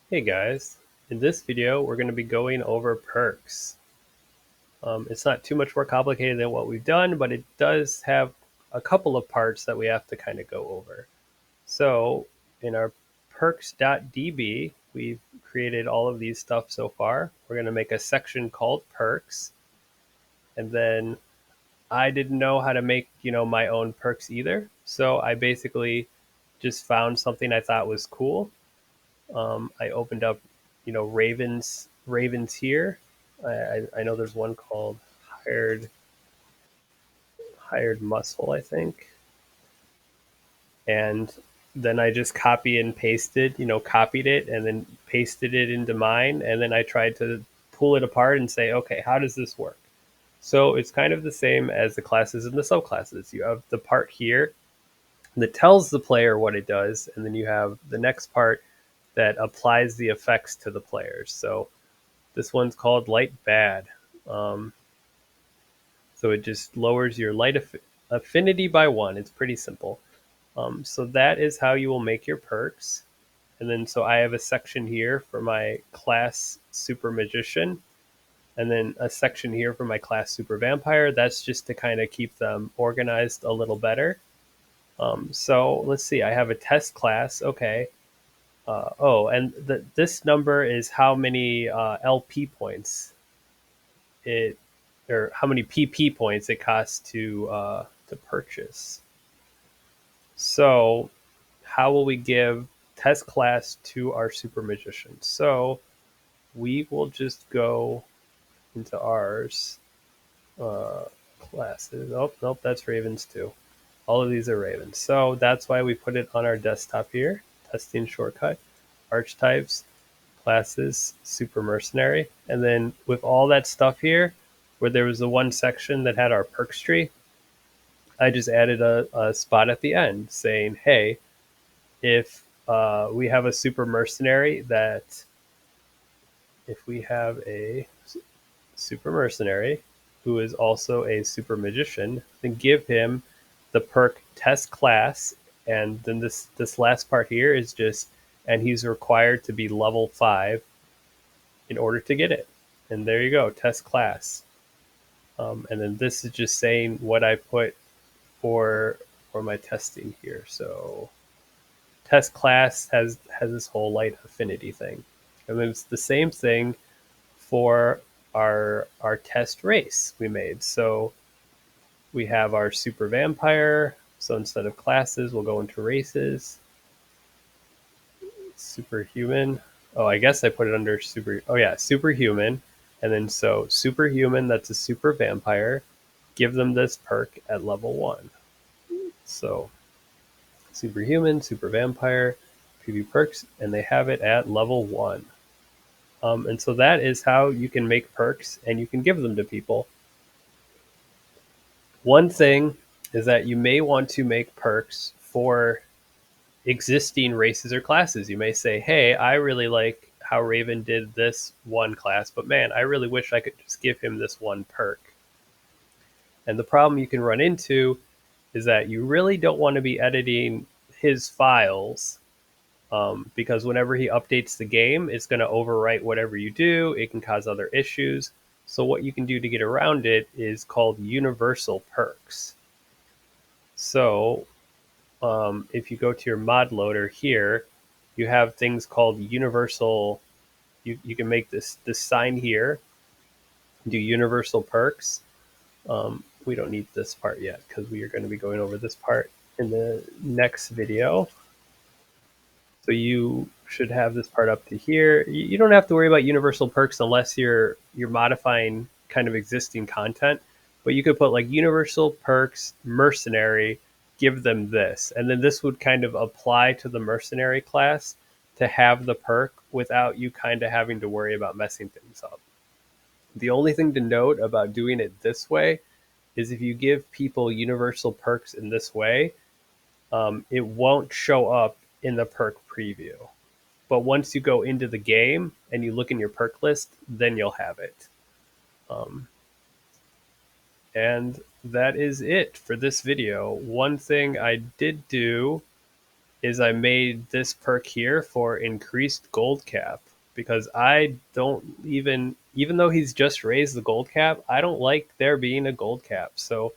Hey guys, in this video we're going to be going over perks. It's not too much more complicated than what we've done, but it does have a couple of parts that we have to kind of go over. So in our perks.db, we've created all of these stuff so far. We're going to make a section called perks, and then I didn't know how to make, my own perks either. So I basically just found something I thought was cool. I opened up, Ravens here. I know there's one called hired hired muscle, I think, and then I just copied it and then pasted it into mine, and then I tried to pull it apart and say, okay, how does this work? So it's kind of the same as the classes and the subclasses. You have the part here that tells the player what it does, and then you have the next part that applies the effects to the players. So this one's called Light Bad. Um, so it just lowers your light affinity by one. It's pretty simple. So that is how you will make your perks. And then so I have a section here for my class Super Magician, and then a section here for my class Super Vampire. That's just to kind of keep them organized a little better. So let's see. I have a test class. Okay. And this number is how many LP points it, or how many PP points it costs to purchase. So, how will we give test class to our super magician? So, we will just go into ours classes. Oh, nope, that's Ravens too. All of these are Ravens. So that's why we put it on our desktop here. Testing shortcut, archetypes, classes, super mercenary. And then with all that stuff here, where there was the one section that had our perks tree, I just added a spot at the end saying, hey, if we have a super mercenary if we have a super mercenary who is also a super magician, then give him the perk test class. And then this last part here is just, and he's required to be level 5 in order to get it. And there you go, test class. And then this is just saying what I put for my testing here. So test class has this whole light affinity thing, and then it's the same thing for our test race we made. So we have our super vampire. So instead of classes, we'll go into races. Superhuman. Oh, I guess I put it under super. Oh yeah, superhuman. And then so superhuman, that's a super vampire. Give them this perk at level 1. So superhuman, super vampire, PV perks, and they have it at level 1. And so that is how you can make perks and you can give them to people. One thing is that you may want to make perks for existing races or classes. You may say, hey, I really like how Raven did this one class, but man, I really wish I could just give him this one perk. And the problem you can run into is that you really don't want to be editing his files, because whenever he updates the game, it's going to overwrite whatever you do. It can cause other issues. So what you can do to get around it is called universal perks. So if you go to your mod loader here, you have things called universal. You can make this sign here, do universal perks. We don't need this part yet because we are going to be going over this part in the next video. So you should have this part up to here. You don't have to worry about universal perks unless you're modifying kind of existing content. But you could put like universal perks, mercenary, give them this. And then this would kind of apply to the mercenary class to have the perk without you kind of having to worry about messing things up. The only thing to note about doing it this way is if you give people universal perks in this way, it won't show up in the perk preview. But once you go into the game and you look in your perk list, then you'll have it. And that is it for this video. One thing I did do is I made this perk here for increased gold cap, because I don't even though he's just raised the gold cap, I don't like there being a gold cap. So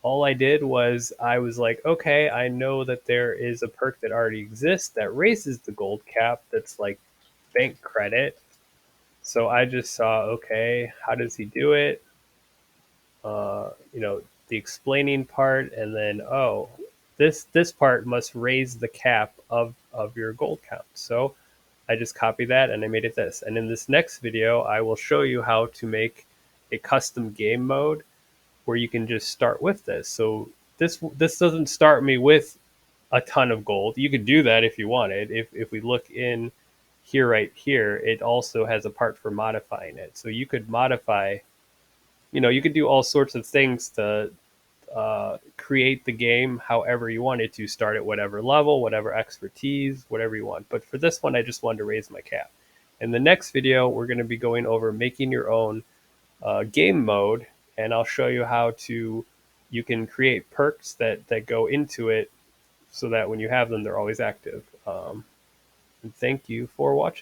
all I did was I was like, okay, I know that there is a perk that already exists that raises the gold cap that's like bank credit. So I just saw, okay, how does he do it? The explaining part, and then this part must raise the cap of your gold count. So I just copied that and I made it this. And in this next video, I will show you how to make a custom game mode where you can just start with this. So this doesn't start me with a ton of gold. You could do that if you wanted. If we look in here, right here, it also has a part for modifying it. So you could modify, you could do all sorts of things to create the game however you wanted to, start at whatever level, whatever expertise, whatever you want. But for this one, I just wanted to raise my cap. In the next video, we're going to be going over making your own game mode, and I'll show you how you can create perks that go into it so that when you have them, they're always active. And thank you for watching.